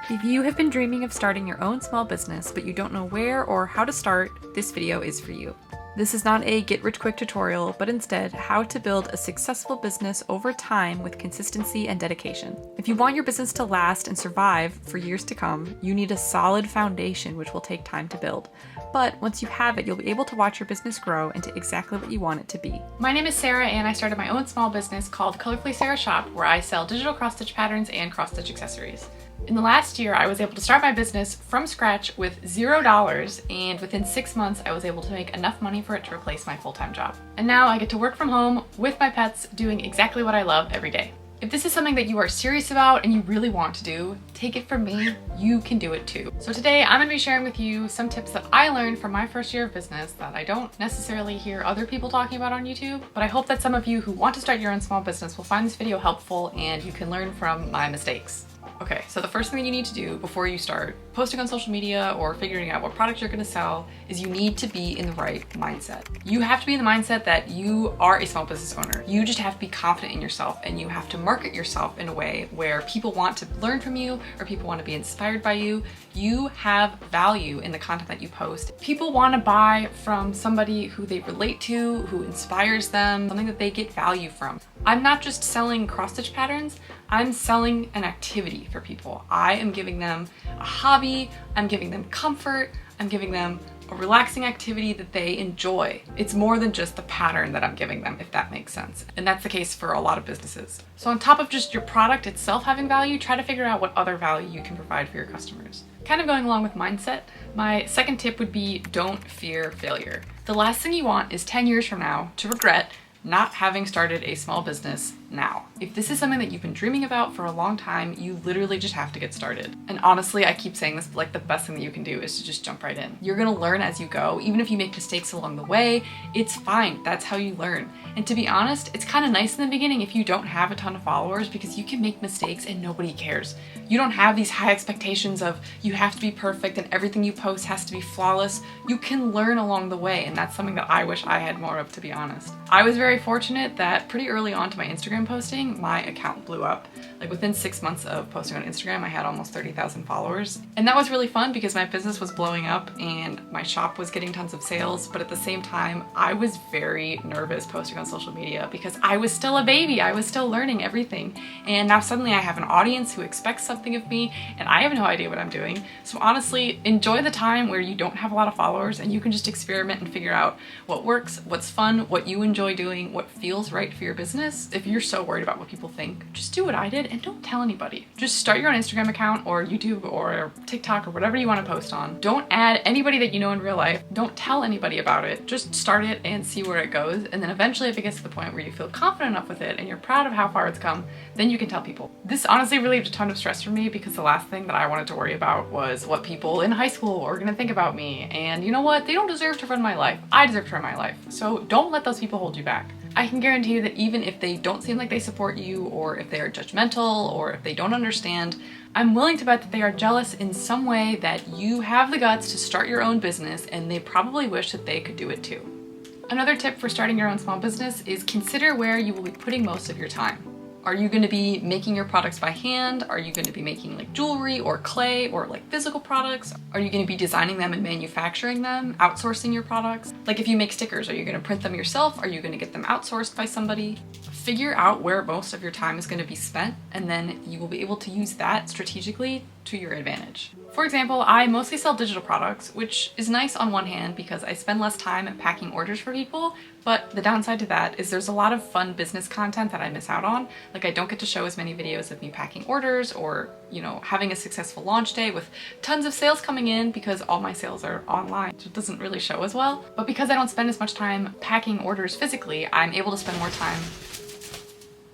If you have been dreaming of starting your own small business, but you don't know where or how to start, this video is for you. This is not a get-rich-quick tutorial, but instead how to build a successful business over time with consistency and dedication. If you want your business to last and survive for years to come, you need a solid foundation which will take time to build. But once you have it, you'll be able to watch your business grow into exactly what you want it to be. My name is Sarah and I started my own small business called Colorfully Sarah Shop, where I sell digital cross-stitch patterns and cross-stitch accessories. In the last year, I was able to start my business from scratch with $0, and within 6 months, I was able to make enough money for it to replace my full-time job. And now I get to work from home with my pets, doing exactly what I love every day. If this is something that you are serious about and you really want to do, take it from me, you can do it too. So today I'm going to be sharing with you some tips that I learned from my first year of business that I don't necessarily hear other people talking about on YouTube, but I hope that some of you who want to start your own small business will find this video helpful and you can learn from my mistakes. Okay, so the first thing that you need to do before you start posting on social media or figuring out what product you're going to sell is you need to be in the right mindset. You have to be in the mindset that you are a small business owner. You just have to be confident in yourself, and you have to market yourself in a way where people want to learn from you or people want to be inspired by you. You have value in the content that you post. People want to buy from somebody who they relate to, who inspires them, something that they get value from. I'm not just selling cross-stitch patterns, I'm selling an activity for people. I am giving them a hobby, I'm giving them comfort, I'm giving them a relaxing activity that they enjoy. It's more than just the pattern that I'm giving them, if that makes sense. And that's the case for a lot of businesses. So on top of just your product itself having value, try to figure out what other value you can provide for your customers. Kind of going along with mindset, my second tip would be don't fear failure. The last thing you want is 10 years from now to regret not having started a small business now. If this is something that you've been dreaming about for a long time, you literally just have to get started. And honestly, I keep saying this, like the best thing that you can do is to just jump right in. You're gonna learn as you go. Even if you make mistakes along the way, it's fine. That's how you learn. And to be honest, it's kind of nice in the beginning if you don't have a ton of followers because you can make mistakes and nobody cares. You don't have these high expectations of you have to be perfect and everything you post has to be flawless. You can learn along the way, and that's something that I wish I had more of, to be honest. I was very fortunate that pretty early on to my Instagram posting, my account blew up. Like within 6 months of posting on Instagram, I had almost 30,000 followers. And that was really fun because my business was blowing up and my shop was getting tons of sales. But at the same time, I was very nervous posting on social media because I was still a baby. I was still learning everything. And now suddenly I have an audience who expects something of me and I have no idea what I'm doing. So honestly, enjoy the time where you don't have a lot of followers and you can just experiment and figure out what works, what's fun, what you enjoy doing, what feels right for your business. If you're so worried about what people think, just do what I did and don't tell anybody. Just start your own Instagram account or YouTube or TikTok or whatever you want to post on. Don't add anybody that you know in real life. Don't tell anybody about it. Just start it and see where it goes. And then eventually if it gets to the point where you feel confident enough with it and you're proud of how far it's come, then you can tell people. This honestly relieved a ton of stress for me because the last thing that I wanted to worry about was what people in high school are gonna think about me. And you know what? They don't deserve to run my life. I deserve to run my life. So don't let those people hold you back. I can guarantee you that even if they don't seem like they support you, or if they are judgmental, or if they don't understand, I'm willing to bet that they are jealous in some way that you have the guts to start your own business and they probably wish that they could do it too. Another tip for starting your own small business is consider where you will be putting most of your time. Are you going to be making your products by hand? Are you going to be making like jewelry or clay or like physical products? Are you going to be designing them and manufacturing them, outsourcing your products? Like if you make stickers, are you going to print them yourself? Are you going to get them outsourced by somebody? Figure out where most of your time is going to be spent, and then you will be able to use that strategically to your advantage. For example, I mostly sell digital products, which is nice on one hand because I spend less time packing orders for people, but the downside to that is there's a lot of fun business content that I miss out on. Like I don't get to show as many videos of me packing orders or, you know, having a successful launch day with tons of sales coming in because all my sales are online. So it doesn't really show as well. But because I don't spend as much time packing orders physically, I'm able to spend more time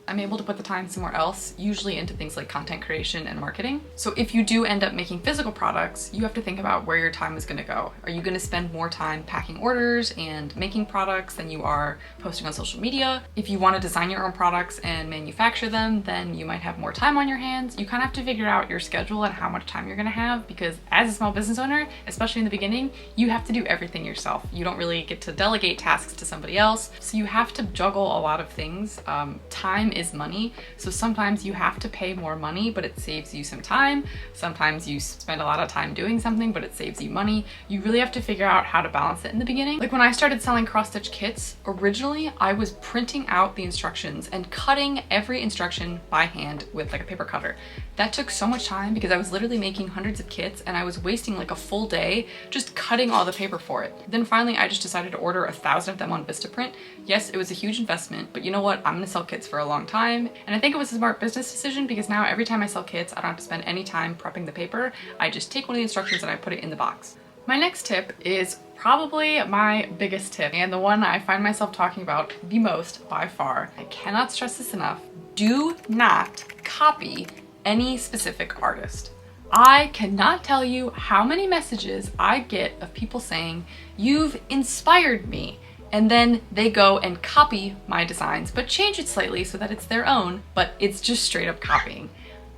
I'm able to put the time somewhere else, usually into things like content creation and marketing. So if you do end up making physical products, you have to think about where your time is going to go. Are you going to spend more time packing orders and making products than you are posting on social media? If you want to design your own products and manufacture them, then you might have more time on your hands. You kind of have to figure out your schedule and how much time you're going to have, because as a small business owner, especially in the beginning, you have to do everything yourself. You don't really get to delegate tasks to somebody else. So you have to juggle a lot of things. Time time is money. So sometimes you have to pay more money, but it saves you some time. Sometimes you spend a lot of time doing something, but it saves you money. You really have to figure out how to balance it in the beginning. Like when I started selling cross-stitch kits, originally I was printing out the instructions and cutting every instruction by hand with like a paper cutter. That took so much time because I was literally making hundreds of kits and I was wasting like a full day just cutting all the paper for it. Then finally I just decided to order 1,000 of them on Vistaprint. Yes, it was a huge investment, but you know what? I'm gonna sell kits for a long time. And I think it was a smart business decision because now every time I sell kits, I don't have to spend any time prepping the paper. I just take one of the instructions and I put it in the box. My next tip is probably my biggest tip and the one I find myself talking about the most by far. I cannot stress this enough. Do not copy any specific artist. I cannot tell you how many messages I get of people saying, "You've inspired me." And then they go and copy my designs, but change it slightly so that it's their own, but it's just straight up copying.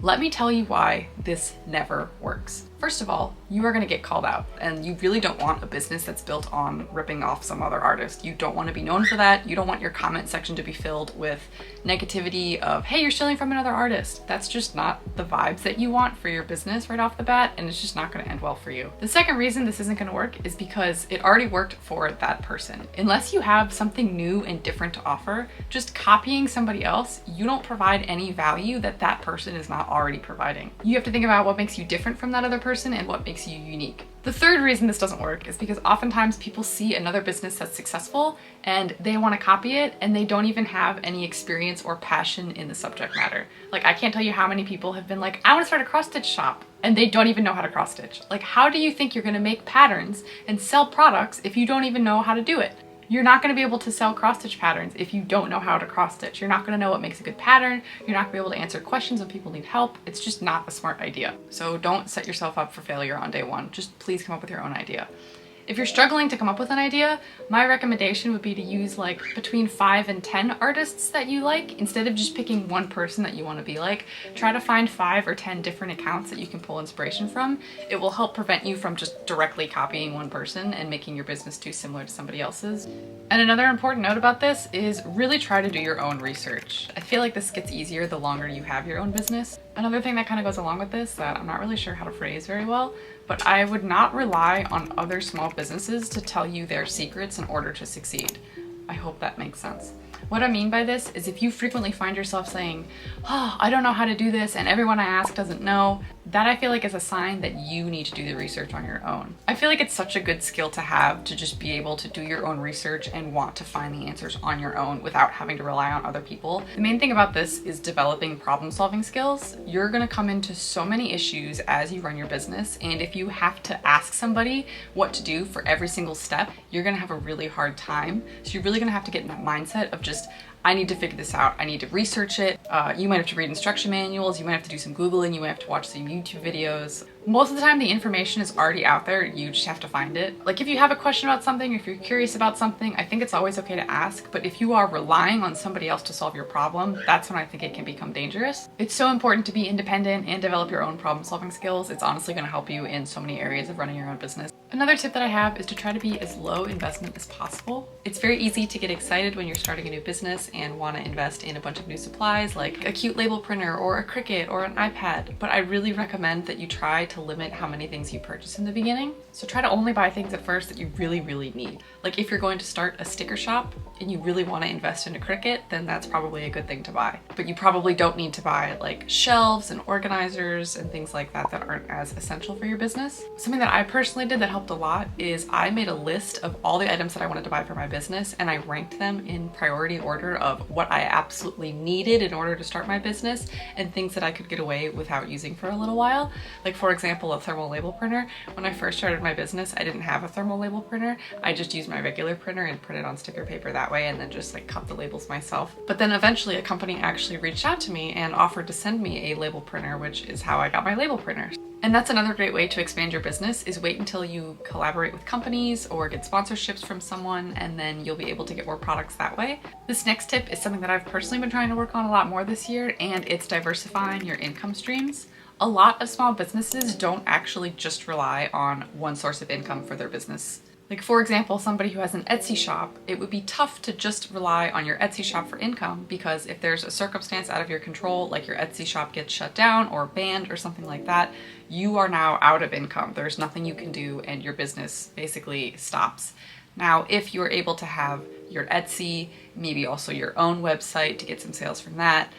Let me tell you why this never works. First of all, you are gonna get called out, and you really don't want a business that's built on ripping off some other artist. You don't want to be known for that. You don't want your comment section to be filled with negativity of, hey, you're stealing from another artist. That's just not the vibes that you want for your business right off the bat, and it's just not gonna end well for you. The second reason this isn't gonna work is because it already worked for that person. Unless you have something new and different to offer, just copying somebody else, you don't provide any value that that person is not already providing. You have to think about what makes you different from that other person and what makes you unique. The third reason this doesn't work is because oftentimes people see another business that's successful and they want to copy it and they don't even have any experience or passion in the subject matter. Like I can't tell you how many people have been like, I want to start a cross-stitch shop, and they don't even know how to cross-stitch. Like how do you think you're going to make patterns and sell products if you don't even know how to do it? You're not going to be able to sell cross-stitch patterns if you don't know how to cross-stitch. You're not going to know what makes a good pattern. You're not going to be able to answer questions when people need help. It's just not a smart idea. So don't set yourself up for failure on day one. Just please come up with your own idea. If you're struggling to come up with an idea, my recommendation would be to use like between 5 and 10 artists that you like. Instead of just picking one person that you want to be like, try to find 5 or 10 different accounts that you can pull inspiration from. It will help prevent you from just directly copying one person and making your business too similar to somebody else's. And another important note about this is really try to do your own research. I feel like this gets easier the longer you have your own business. Another thing that kind of goes along with this that I'm not really sure how to phrase very well, but I would not rely on other small businesses to tell you their secrets in order to succeed. I hope that makes sense. What I mean by this is if you frequently find yourself saying, oh, I don't know how to do this and everyone I ask doesn't know, that I feel like is a sign that you need to do the research on your own. I feel like it's such a good skill to have to just be able to do your own research and want to find the answers on your own without having to rely on other people. The main thing about this is developing problem-solving skills. You're gonna come into so many issues as you run your business, and if you have to ask somebody what to do for every single step, you're gonna have a really hard time. So you're really gonna have to get in that mindset of just, I need to figure this out. I need to research it. You might have to read instruction manuals. You might have to do some Googling. You might have to watch some YouTube videos. Most of the time the information is already out there. You just have to find it. Like if you have a question about something, if you're curious about something, I think it's always okay to ask. But if you are relying on somebody else to solve your problem, that's when I think it can become dangerous. It's so important to be independent and develop your own problem solving skills. It's honestly going to help you in so many areas of running your own business. Another tip that I have is to try to be as low investment as possible. It's very easy to get excited when you're starting a new business and want to invest in a bunch of new supplies like a cute label printer or a Cricut or an iPad, but I really recommend that you try to limit how many things you purchase in the beginning. So try to only buy things at first that you really, really need. Like if you're going to start a sticker shop and you really want to invest in a Cricut, then that's probably a good thing to buy. But you probably don't need to buy like shelves and organizers and things like that that aren't as essential for your business. Something that I personally did that helped a lot is I made a list of all the items that I wanted to buy for my business and I ranked them in priority order of what I absolutely needed in order to start my business and things that I could get away without using for a little while. Like for example, a thermal label printer. When I first started my business, I didn't have a thermal label printer. I just used my regular printer and printed on sticker paper that way and then just like cut the labels myself. But then eventually a company actually reached out to me and offered to send me a label printer, which is how I got my label printer. And that's another great way to expand your business is wait until you collaborate with companies or get sponsorships from someone, and then you'll be able to get more products that way. This next tip is something that I've personally been trying to work on a lot more this year, and it's diversifying your income streams. A lot of small businesses don't actually just rely on one source of income for their business. Like, for example, somebody who has an Etsy shop, it would be tough to just rely on your Etsy shop for income, because if there's a circumstance out of your control, like your Etsy shop gets shut down or banned or something like that, you are now out of income. There's nothing you can do and your business basically stops. Now, if you're able to have your Etsy, maybe also your own website to get some sales from that,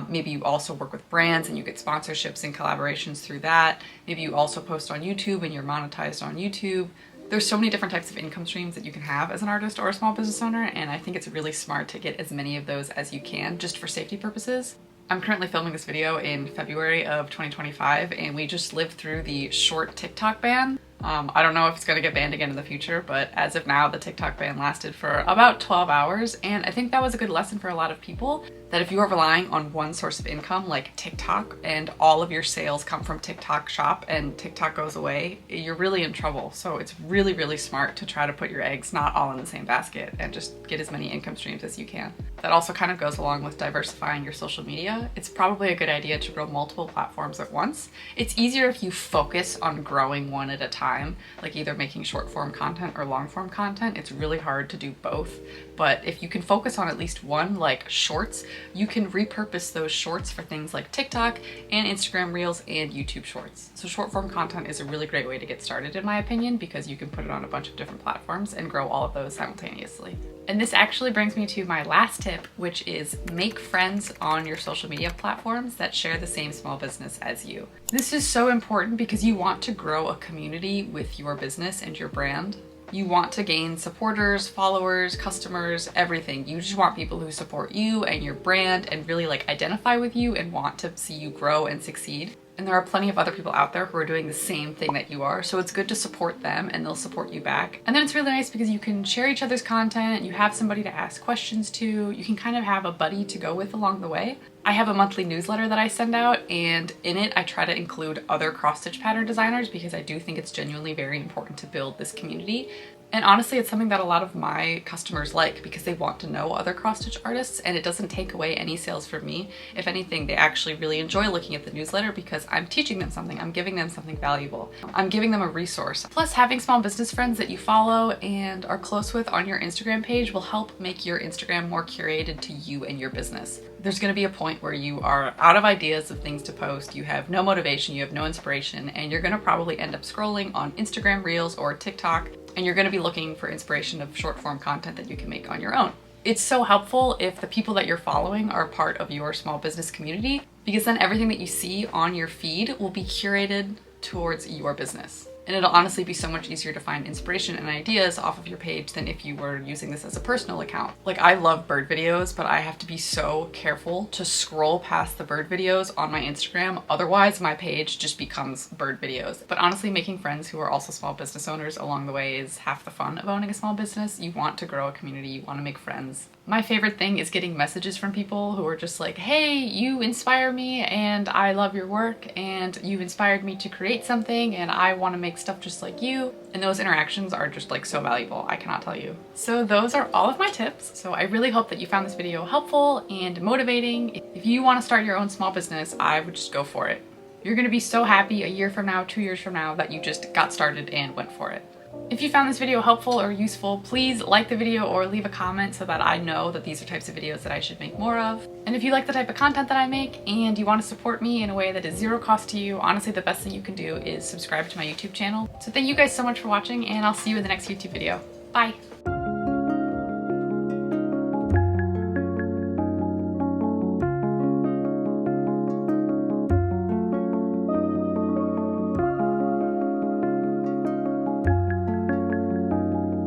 maybe you also work with brands and you get sponsorships and collaborations through that. Maybe you also post on YouTube and you're monetized on YouTube. There's so many different types of income streams that you can have as an artist or a small business owner, and I think it's really smart to get as many of those as you can, just for safety purposes. I'm currently filming this video in February of 2025, and we just lived through the short TikTok ban. I don't know if it's going to get banned again in the future, but as of now, the TikTok ban lasted for about 12 hours, and I think that was a good lesson for a lot of people, that if you are relying on one source of income like TikTok and all of your sales come from TikTok shop and TikTok goes away, you're really in trouble. So it's really, really smart to try to put your eggs not all in the same basket and just get as many income streams as you can. That also kind of goes along with diversifying your social media. It's probably a good idea to grow multiple platforms at once. It's easier if you focus on growing one at a time, like either making short form content or long form content. It's really hard to do both. But if you can focus on at least one, like shorts, you can repurpose those shorts for things like TikTok and Instagram Reels and YouTube Shorts. So short form content is a really great way to get started, in my opinion, because you can put it on a bunch of different platforms and grow all of those simultaneously. And this actually brings me to my last tip, which is make friends on your social media platforms that share the same small business as you. This is so important because you want to grow a community with your business and your brand. You want to gain supporters, followers, customers, everything. You just want people who support you and your brand and really like identify with you and want to see you grow and succeed. And there are plenty of other people out there who are doing the same thing that you are, so it's good to support them and they'll support you back. And then it's really nice because you can share each other's content, you have somebody to ask questions to, you can kind of have a buddy to go with along the way. I have a monthly newsletter that I send out, and in it I try to include other cross-stitch pattern designers because I do think it's genuinely very important to build this community. And honestly, it's something that a lot of my customers like because they want to know other cross-stitch artists, and it doesn't take away any sales from me. If anything, they actually really enjoy looking at the newsletter because I'm teaching them something, I'm giving them something valuable. I'm giving them a resource. Plus, having small business friends that you follow and are close with on your Instagram page will help make your Instagram more curated to you and your business. There's going to be a point where you are out of ideas of things to post, you have no motivation, you have no inspiration, and you're going to probably end up scrolling on Instagram Reels or TikTok, and you're going to be looking for inspiration of short form content that you can make on your own. It's so helpful if the people that you're following are part of your small business community, because then everything that you see on your feed will be curated towards your business. And it'll honestly be so much easier to find inspiration and ideas off of your page than if you were using this as a personal account. Like, I love bird videos, but I have to be so careful to scroll past the bird videos on my Instagram. Otherwise, my page just becomes bird videos. But honestly, making friends who are also small business owners along the way is half the fun of owning a small business. You want to grow a community, you want to make friends. My favorite thing is getting messages from people who are just like, hey, you inspire me and I love your work and you inspired me to create something and I want to make stuff just like you. And those interactions are just like so valuable, I cannot tell you. So those are all of my tips. So I really hope that you found this video helpful and motivating. If you want to start your own small business, I would just go for it. You're going to be so happy a year from now, 2 years from now, that you just got started and went for it. If you found this video helpful or useful, please like the video or leave a comment so that I know that these are types of videos that I should make more of. And if you like the type of content that I make and you want to support me in a way that is zero cost to you, honestly, the best thing you can do is subscribe to my YouTube channel. So thank you guys so much for watching, and I'll see you in the next YouTube video. Bye!